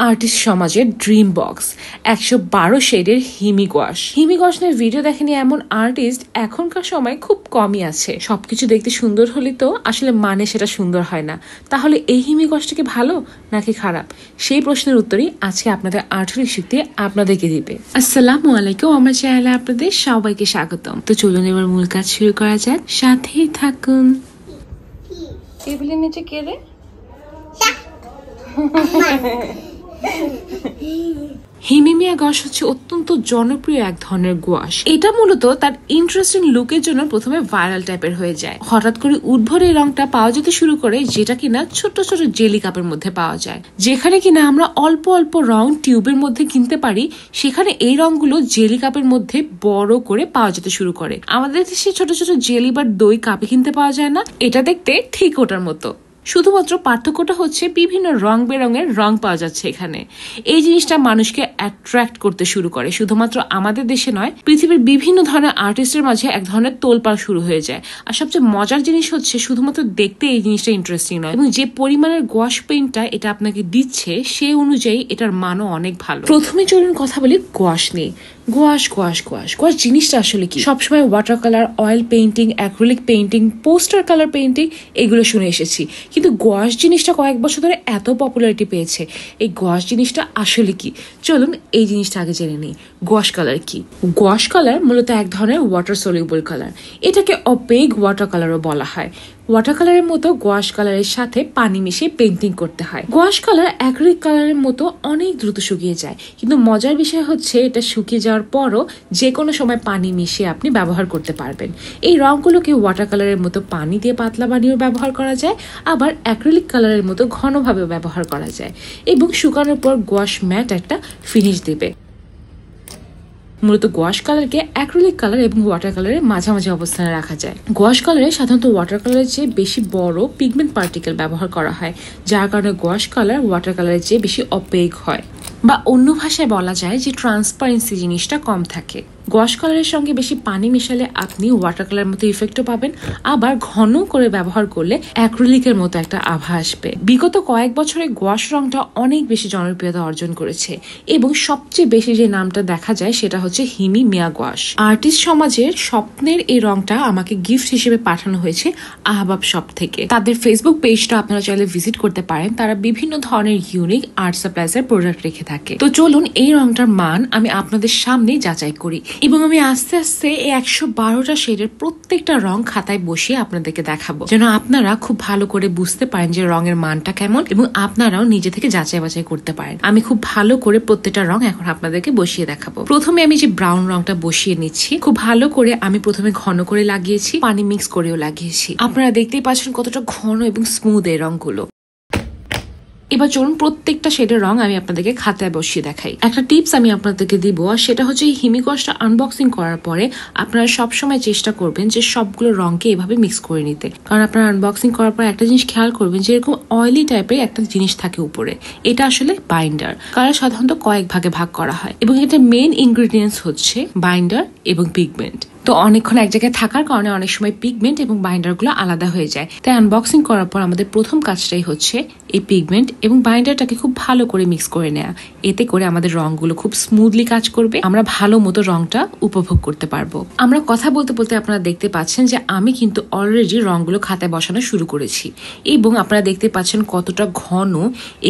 Artist সমাজের dream box 112 শেডের হিমি গস। হিমি গস নিয়ে ভিডিও দেখেনি এমন আর্টিস্ট এখনকার সময় খুব কমই আছে। সবকিছু দেখতে সুন্দর হলে তো আসলে মানে সেটা সুন্দর হয় না। তাহলে এই হিমি গসটা কি ভালো নাকি খারাপ, সেই প্রশ্নের উত্তরই আজকে আপনাদের আর্টফিল শিখতে আপনাদেরকে দিবে। আসসালামু আলাইকুম, আমার চ্যানেলে আপনাদের সবাইকে স্বাগতম। তো চলুন এবার মূল কাজ শুরু করা যাক, সাথেই থাকুন। টেবিলের নিচে কে রে? হিমি মিয়া গস হচ্ছে অত্যন্ত জনপ্রিয় এক ধরনের গোয়াশ। এটা মূলত তার ইন্টারেস্টিং লুকের জন্য প্রথমে ভাইরাল টাইপের হয়ে যায়। হঠাৎ করে উদ্ভর এই রংটা পাওয়া যেতে শুরু করে, যেটা কিনা ছোট ছোট জেলি কাপের মধ্যে পাওয়া যায়। যেখানে কিনা আমরা অল্প অল্প রং টিউবের মধ্যে কিনতে পারি, সেখানে এই রংগুলো জেলি কাপের মধ্যে বড় করে পাওয়া যেতে শুরু করে। আমাদের দেশে ছোট ছোট জেলি বা দই কাপে কিনতে পাওয়া যায় না। এটা দেখতে ঠিক ওটার মতো, শুধুমাত্র পার্থক্যটা হচ্ছে বিভিন্ন রং বেরঙের রং পাওয়া যাচ্ছে এখানে। এই জিনিসটা মানুষকে অ্যাট্রাক্ট করতে শুরু করে। শুধুমাত্র আমাদের দেশে নয়, পৃথিবীর বিভিন্ন ধরনের আর্টিস্টের মাঝে এক ধরনের তোলপাড় শুরু হয়ে যায়। আর সবচেয়ে মজার জিনিস হচ্ছে, শুধুমাত্র দেখতে এই জিনিসটা ইন্টারেস্টিং নয়, এবং যে পরিমাণের গোয়াশ পেইন্টটা এটা আপনাকে দিচ্ছে সে অনুযায়ী এটার মানও অনেক ভালো। প্রথমে চলুন কথা বলি গোয়াশ নিয়ে। গোয়াশ গোয়াশ গোয়াশ গোয়াশ জিনিসটা আসলে কি? সবসময় water colour, oil painting, acrylic painting, poster colour painting এগুলো শুনে এসেছি, কিন্তু গোয়াশ জিনিসটা কয়েক বছর ধরে এত পপুলারিটি পেয়েছে। এই গোয়াশ জিনিসটা আসলে কি, চলুন এই জিনিসটা আগে জেনে নিই। গোয়াশ কালার কি? গোয়াশ কালার মূলত এক ধরনের ওয়াটার সলিউবল কালার। এটাকে অপেক ওয়াটার কালারও বলা হয়। ওয়াটার কালারের মতো গোয়াশ কালারের সাথে পানি মিশিয়ে পেইন্টিং করতে হয়। গোয়াশ কালার অ্যাক্রিলিক কালারের মতো অনেক দ্রুত শুকিয়ে যায়, কিন্তু মজার বিষয় হচ্ছে এটা শুকিয়ে যাওয়ার পরও যে কোনো সময় পানি মিশিয়ে আপনি ব্যবহার করতে পারবেন। এই রংগুলোকে ওয়াটার কালারের মতো পানি দিয়ে পাতলা বানিয়েও ব্যবহার করা যায়, আবার অ্যাক্রিলিক কালারের মতো ঘনভাবে ব্যবহার করা যায়, এবং শুকানোর পর গোয়াশ ম্যাট একটা ফিনিশ দেবে। মূলত গোয়াশ কালারকে অ্যাক্রিলিক কালার এবং ওয়াটার কালারের মাঝামাঝি অবস্থানে রাখা যায়। গোয়াশ কালারে সাধারণত ওয়াটার কালারের চেয়ে বেশি বড় পিগমেন্ট পার্টিকেল ব্যবহার করা হয়, যার কারণে গোয়াশ কালার ওয়াটার কালারের চেয়ে বেশি অপেক হয়, বা অন্য ভাষায় বলা যায় যে ট্রান্সপারেন্সি জিনিসটা কম থাকে। গোয়াশ কালারের সঙ্গে বেশি পানি মেশালে আপনি ওয়াটার কালার মতো ইফেক্টও পাবেন, আবার ঘন করে ব্যবহার করলে অ্যাক্রিলিকের মতো একটা আভা আসবে। বিগত কয়েক বছরে গোয়াশ রংটা অনেক বেশি জনপ্রিয়তা অর্জন করেছে, এবং সবচেয়ে বেশি যে নামটা দেখা যায় সেটা হচ্ছে হিমি মিয়া গোয়াশ। আর্টিস্ট সমাজের স্বপ্নের এই রংটা আমাকে গিফট হিসেবে পাঠানো হয়েছে আহবাব শপ থেকে। তাদের ফেসবুক পেজটা আপনারা চাইলে ভিজিট করতে পারেন। তারা বিভিন্ন ধরনের ইউনিক আর্ট সাপ্লাইজ এর প্রোডাক্ট রেখে থাকে। তো চলুন এই রংটার মান আমি আপনাদের সামনে যাচাই করি, এবং আমি আস্তে আস্তে এই 112টা শেডের প্রত্যেকটা রং খাতায় বসিয়ে আপনাদেরকে দেখাবো, যেন আপনারা খুব ভালো করে বুঝতে পারেন যে রঙের মানটা কেমন, এবং আপনারাও নিজে থেকে যাচাই বাছাই করতে পারেন। আমি খুব ভালো করে প্রত্যেকটা রং এখন আপনাদেরকে বসিয়ে দেখাবো। প্রথমে আমি যে ব্রাউন রংটা বসিয়ে নিচ্ছি, খুব ভালো করে আমি প্রথমে ঘন করে লাগিয়েছি, পানি মিক্স করেও লাগিয়েছি। আপনারা দেখতেই পাচ্ছেন কতটা ঘন এবং স্মুথ এই রংগুলো। এবার চলুন প্রত্যেকটা শেডের রং আমি আপনাদেরকে খাতায় বসিয়ে দেখাই। একটা টিপস আমি আপনাদেরকে দিব, আর সেটা হচ্ছে এই হিমি গসটা আনবক্সিং করার পরে আপনারা সবসময় চেষ্টা করবেন যে সবগুলো রংকে এভাবে মিক্স করে নিতে। কারণ আপনারা আনবক্সিং করার পর একটা জিনিস খেয়াল করবেন যে এরকম অয়েলি টাইপের একটা জিনিস থাকে উপরে, এটা আসলে বাইন্ডার। কালার সাধারণত কয়েক ভাগে ভাগ করা হয়, এবং এটা মেইন ইনগ্রেডিয়েন্টস হচ্ছে বাইন্ডার এবং পিগমেন্ট। তো অনেকক্ষণ এক জায়গায় থাকার কারণে অনেক সময় পিগমেন্ট এবং বাইন্ডার গুলো আলাদা হয়ে যায়। তাই আনবক্সিং করার পর আমাদের প্রথম কাজটাই হচ্ছে এই পিগমেন্ট এবং বাইন্ডারটাকে খুব ভালো করে মিক্স করে নেওয়া। এতে করে আমাদের রংগুলো খুব স্মুথলি কাজ করবে, আমরা ভালো মতো রংটা উপভোগ করতে পারবো। আমরা কথা বলতে বলতে আপনারা দেখতে পাচ্ছেন যে আমি কিন্তু অলরেডি রংগুলো খাতায় বসানো শুরু করেছি, এবং আপনারা দেখতে পাচ্ছেন কতটা ঘন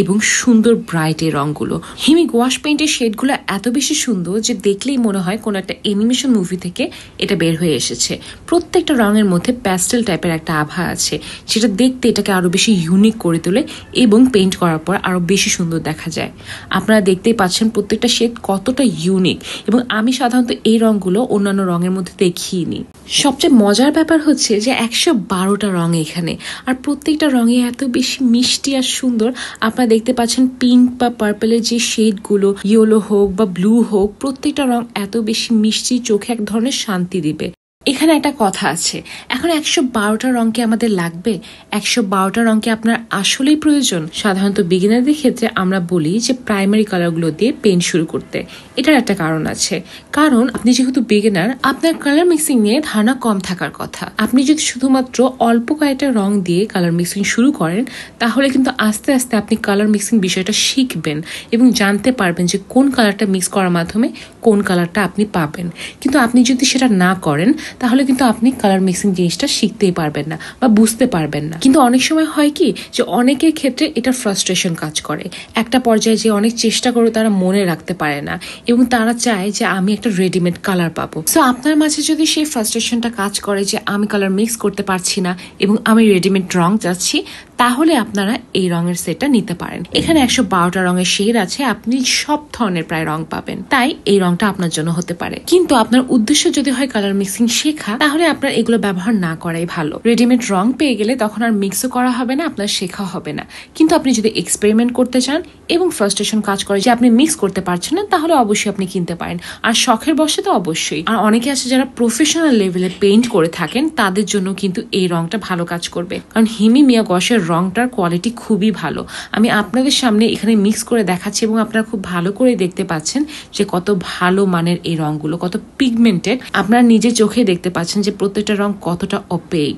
এবং সুন্দর ব্রাইট এই রংগুলো। হিমি গোয়াশ পেইন্টের শেডগুলো এত বেশি সুন্দর যে দেখলেই মনে হয় কোনো একটা অ্যানিমেশন মুভি থেকে এটা বের হয়ে এসেছে। প্রত্যেকটা রঙের মধ্যে প্যাস্টেল টাইপের একটা আভা আছে, যেটা দেখতে এটাকে আরো বেশি ইউনিক করে তোলে, এবং পেইন্ট করার পর আরো বেশি সুন্দর দেখা যায়। আপনারা দেখতেই পাচ্ছেন প্রত্যেকটা শেড কতটা ইউনিক, এবং আমি সাধারণত এই রংগুলো অন্যান্য রঙের মধ্যে দেখিনি। সবচেয়ে মজার ব্যাপার হচ্ছে যে 112টা রং এখানে, আর প্রত্যেকটা রঙে এত বেশি মিষ্টি আর সুন্দর। আপনারা দেখতে পাচ্ছেন পিঙ্ক বা পার্পলের যে শেডগুলো, ইয়েলো হোক বা ব্লু হোক, প্রত্যেকটা রং এত বেশি মিষ্টি, চোখে এক ধরনের শান্তি দিবে। এখানে একটা কথা আছে, এখন 112টা রঙকে আমাদের লাগবে? 112টা রঙকে আপনার আসলেই প্রয়োজন? সাধারণত বিগিনারদের ক্ষেত্রে আমরা বলি যে প্রাইমারি কালারগুলো দিয়ে পেইন্ট শুরু করতে। এটার একটা কারণ আছে, কারণ আপনি যেহেতু বিগিনার, আপনার কালার মিক্সিং নিয়ে ধারণা কম থাকার কথা। আপনি যদি শুধুমাত্র অল্প কয়েকটা রং দিয়ে কালার মিক্সিং শুরু করেন, তাহলে কিন্তু আস্তে আস্তে আপনি কালার মিক্সিং বিষয়টা শিখবেন এবং জানতে পারবেন যে কোন কালারটা মিক্স করার মাধ্যমে কোন কালারটা আপনি পাবেন। কিন্তু আপনি যদি সেটা না করেন, তাহলে কিন্তু আপনি কালার মিক্সিং জিনিসটা শিখতেই পারবেন না বা বুঝতে পারবেন না। কিন্তু অনেক সময় হয় কি, যে অনেকের ক্ষেত্রে এটা ফ্রাস্ট্রেশন কাজ করে। একটা পর্যায়ে যে অনেক চেষ্টা করে তারা মনে রাখতে পারে না এবং তারা চায় যে আমি একটা রেডিমেড কালার পাবো। সো আপনার মাঝে যদি সেই ফ্রাস্ট্রেশনটা কাজ করে যে আমি কালার মিক্স করতে পারছি না এবং আমি রেডিমেড রং চাচ্ছি, তাহলে আপনারা এই রঙের সেটটা নিতে পারেন। এখানে 112টা রঙের শেড আছে, আপনি সব ধরনের প্রায় রং পাবেন, তাই এই রংটা আপনার জন্য হতে পারে। কিন্তু আপনার উদ্দেশ্য যদি হয় কালার মিক্সিং শেখা, তাহলে আপনার এগুলো ব্যবহার না করাই ভালো। রেডিমেড রং পেয়ে গেলে তখন আর মিক্সও করা হবে না, আপনার শেখা হবে না। কিন্তু আপনি যদি এক্সপেরিমেন্ট করতে চান এবং ফ্রাস্ট্রেশন কাজ করে যে আপনি মিক্স করতে পারছেন না, তাহলে অবশ্যই আপনি কিনতে পারেন। আর শখের বসে তো অবশ্যই। আর অনেকে আছে যারা প্রফেশনাল লেভেলে পেইন্ট করে থাকেন, তাদের জন্য কিন্তু এই রংটা ভালো কাজ করবে, কারণ হিমি মিয়া গসের রংটার কোয়ালিটি খুবই ভালো। আমি আপনাদের সামনে এখানে মিক্স করে দেখাচ্ছি এবং আপনারা খুব ভালো করে দেখতে পাচ্ছেন যে কত ভালো মানের এই রংগুলো, কত পিগমেন্টেড। আপনারা নিজে চোখে দেখতে পাচ্ছেন যে প্রত্যেকটা রং কতটা অপেক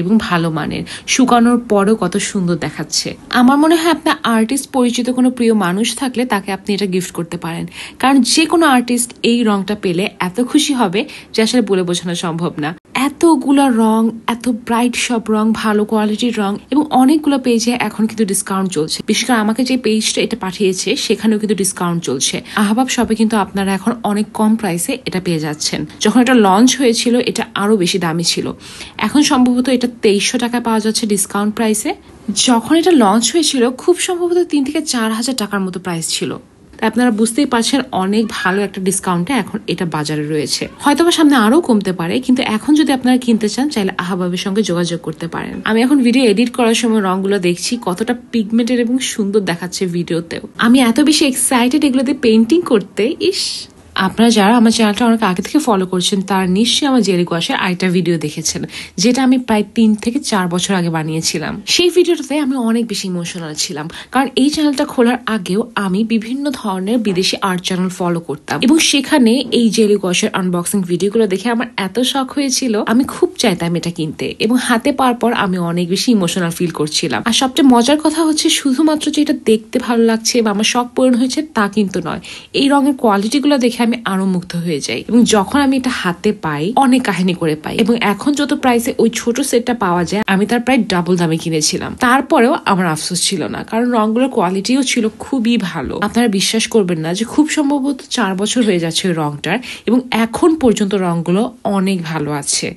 এবং ভালো মানের, শুকানোর পরেও কত সুন্দর দেখাচ্ছে। আমার মনে হয় আপনার আর্টিস্ট পরিচিত কোনো প্রিয় মানুষ থাকলে তাকে আপনি এটা গিফট করতে পারেন, কারণ যে কোনো আর্টিস্ট এই রংটা পেলে এত খুশি হবে যে আসলে বলে বোঝানো সম্ভব না। এতগুলো রং, এত ব্রাইট সব রং, ভালো কোয়ালিটির রং, এবং অনেকগুলো পেজে এখন কিন্তু ডিসকাউন্ট চলছে। বিশেষ করে আমাকে যে পেজটা এটা পাঠিয়েছে সেখানেও কিন্তু ডিসকাউন্ট চলছে। আহবাব শপে কিন্তু আপনারা এখন অনেক কম প্রাইসে এটা পেয়ে যাচ্ছেন। যখন এটা লঞ্চ হয়েছিল এটা আরো বেশি দামি ছিল, এখন সম্ভবত এটা 2300 টাকা পাওয়া যাচ্ছে ডিসকাউন্ট প্রাইসে। যখন এটা লঞ্চ হয়েছিল খুব সম্ভবত 3 থেকে 4,000 টাকার মতো প্রাইস ছিল। আপনারা বুঝতেই পারছেন অনেক ভালো একটা ডিসকাউন্টে এখন এটা বাজারে রয়েছে। হয়তোবা সামনে আরো কমতে পারে, কিন্তু এখন যদি আপনারা কিনতে চান চাইলে আহবাবের সঙ্গে যোগাযোগ করতে পারেন। আমি এখন ভিডিও এডিট করার সময় রংগুলো দেখছি কতটা পিগমেন্টেড এবং সুন্দর দেখাচ্ছে ভিডিওতেও। আমি এত বেশি এক্সাইটেড এগুলোতে পেইন্টিং করতে। ইস, আপনারা যারা আমার চ্যানেলটা অনেক আগে থেকে ফলো করছেন তার নিশ্চয়ই আমার জেলি গসের আরেকটা ভিডিও দেখেছেন, যেটা আমি প্রায় 3 থেকে 4 বছর আগে বানিয়েছিলাম। সেই ভিডিওটাতে আমি অনেক বেশি ইমোশনাল ছিলাম, কারণ এই চ্যানেলটা খোলার আগেও আমি বিভিন্ন ধরনের বিদেশি আর্ট চ্যানেল ফলো করতাম এবং সেখানে এই জেলি গসের আনবক্সিং ভিডিওগুলো দেখে আমার এত শখ হয়েছিল, আমি খুব চাইতাম এটা কিনতে এবং হাতে পাওয়ার পর আমি অনেক বেশি ইমোশনাল ফিল করছিলাম। আর সবচেয়ে মজার কথা হচ্ছে শুধুমাত্র যে এটা দেখতে ভালো লাগছে বা আমার শখ পূরণ হয়েছে তা কিন্তু নয়, এই রঙের কোয়ালিটিগুলো দেখে আমি আরো মুগ্ধ হয়ে যাই এবং যখন আমি এটা হাতে পাই অনেক কাহিনী করে পাই। এবং এখন যত প্রাইসে ওই ছোট সেটটা পাওয়া যায় আমি তার প্রায় ডাবল দামে কিনেছিলাম, তারপরেও আমার আফসোস ছিল না, কারণ রঙগুলোর কোয়ালিটিও ছিল খুবই ভালো। আপনারা বিশ্বাস করবেন না যে খুব সম্ভবত 4 বছর হয়ে যাচ্ছে ওই রংটার এবং এখন পর্যন্ত রংগুলো অনেক ভালো আছে।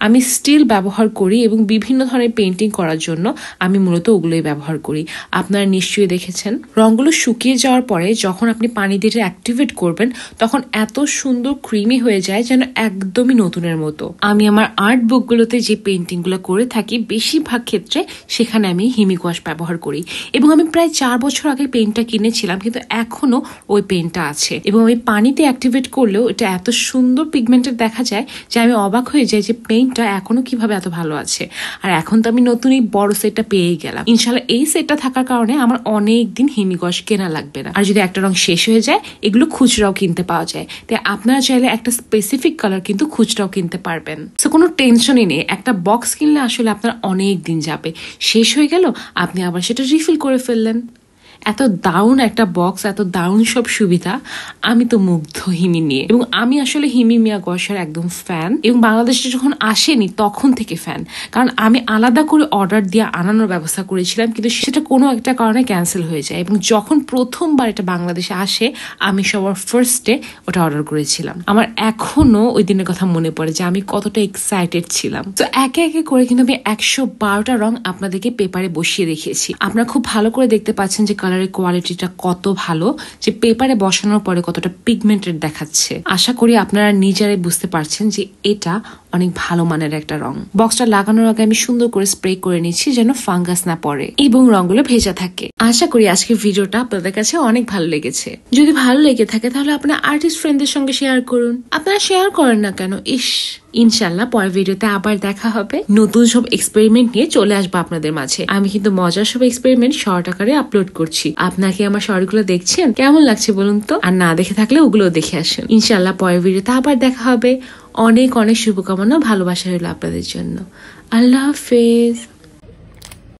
আমি স্টিল ব্যবহার করি এবং বিভিন্ন ধরনের পেইন্টিং করার জন্য আমি মূলত ওগুলোই ব্যবহার করি। আপনারা নিশ্চয়ই দেখেছেন রংগুলো শুকিয়ে যাওয়ার পরে যখন আপনি পানি দিয়ে অ্যাক্টিভেট করবেন তখন এত সুন্দর ক্রিমি হয়ে যায় যেন একদমই নতুনের মতো। আমি আমার আর্ট বুকগুলোতে যে পেইন্টিং গুলো করে থাকি বেশিরভাগ ক্ষেত্রে সেখানে আমি হিমি গস ব্যবহার করি এবং আমি প্রায় 4 বছর আগে পেইন্টটা কিনেছিলাম, কিন্তু এখনো ওই পেইন্টটা আছে এবং ওই পানিতে অ্যাক্টিভেট করলেও এটা এত সুন্দর পিগমেন্টেড দেখা যায় যে আমি অবাক হয়ে যাই যে পেইন্টটা এখনো কিভাবে এত ভালো আছে। আর এখন তো আমি নতুন এই বড় সেটটা পেয়েই গেলাম। ইনশাল্লাহ এই সেটটা থাকার কারণে আমার অনেক দিন হিমি গস কেনা লাগবে না। আর যদি একটা রং শেষ হয়ে যায় এগুলো খুচরাও কিনতে পাওয়া যায়, তাই আপনারা চাইলে একটা স্পেসিফিক কালার কিন্তু খুচরাও কিনতে পারবেন। তো কোনো টেনশনই নেই, একটা বক্স কিনলে আসলে আপনার অনেক দিন যাবে, শেষ হয়ে গেল আপনি আবার সেটা রিফিল করে ফেললেন। এত দারুণ একটা বক্স, এত দারুণ সব সুবিধা, আমি তো মুগ্ধ হিমি নিয়ে। এবং আমি আসলে হিমি মিয়া গসের একদম ফ্যান এবং বাংলাদেশে যখন আসেনি তখন থেকে ফ্যান, কারণ আমি আলাদা করে অর্ডার দিয়ে আনানোর ব্যবস্থা করেছিলাম কিন্তু সেটা কোনো একটা কারণে ক্যান্সেল হয়ে যায় এবং যখন প্রথমবার এটা বাংলাদেশে আসে আমি সবার ফার্স্টে ওটা অর্ডার করেছিলাম। আমার এখনো ওই দিনের কথা মনে পড়ে যে আমি কতটা এক্সাইটেড ছিলাম। তো একে একে করে কিন্তু আমি 112টা রং আপনাদেরকে পেপারে বসিয়ে রেখেছি। আপনারা খুব ভালো করে দেখতে পাচ্ছেন যে কালারের কোয়ালিটিটা কত ভালো, যে পেপারে বসানোর পরে কতটা পিগমেন্টেড দেখাচ্ছে। আশা করি আপনারা নিজেরাই বুঝতে পারছেন যে এটা অনেক ভালো মানের একটা রং। বক্সটা লাগানোর আগে আমি সুন্দর করে স্প্রে করে নিচ্ছি যেন ফাঙ্গাস না পড়ে এবং রংগুলো ভেজা থাকে। আশা করি আজকের ভিডিওটা আপনাদের কাছে অনেক ভালো লেগেছে। যদি ভালো লেগে থাকে তাহলে আপনার আর্টিস্ট ফ্রেন্ডদের সঙ্গে শেয়ার করুন। আপনারা শেয়ার করেন না কেন? ইনশাল্লাহ পরের ভিডিওতে আবার দেখা হবে। নতুন সব এক্সপেরিমেন্ট নিয়ে চলে আসবো আপনাদের মাঝে। আমি কিন্তু মজার সব এক্সপেরিমেন্ট শর্ট আকারে আপলোড করছি। আপনার কি আমার শর্টগুলো দেখছেন? কেমন লাগছে বলুন তো? আর না দেখে থাকলে ওগুলো দেখে আসেন। ইনশাল্লাহ পরের ভিডিওতে আবার দেখা হবে। অনেক অনেক শুভকামনা, ভালোবাসা হলো আপনাদের জন্য। আল্লাহ হাফেজ।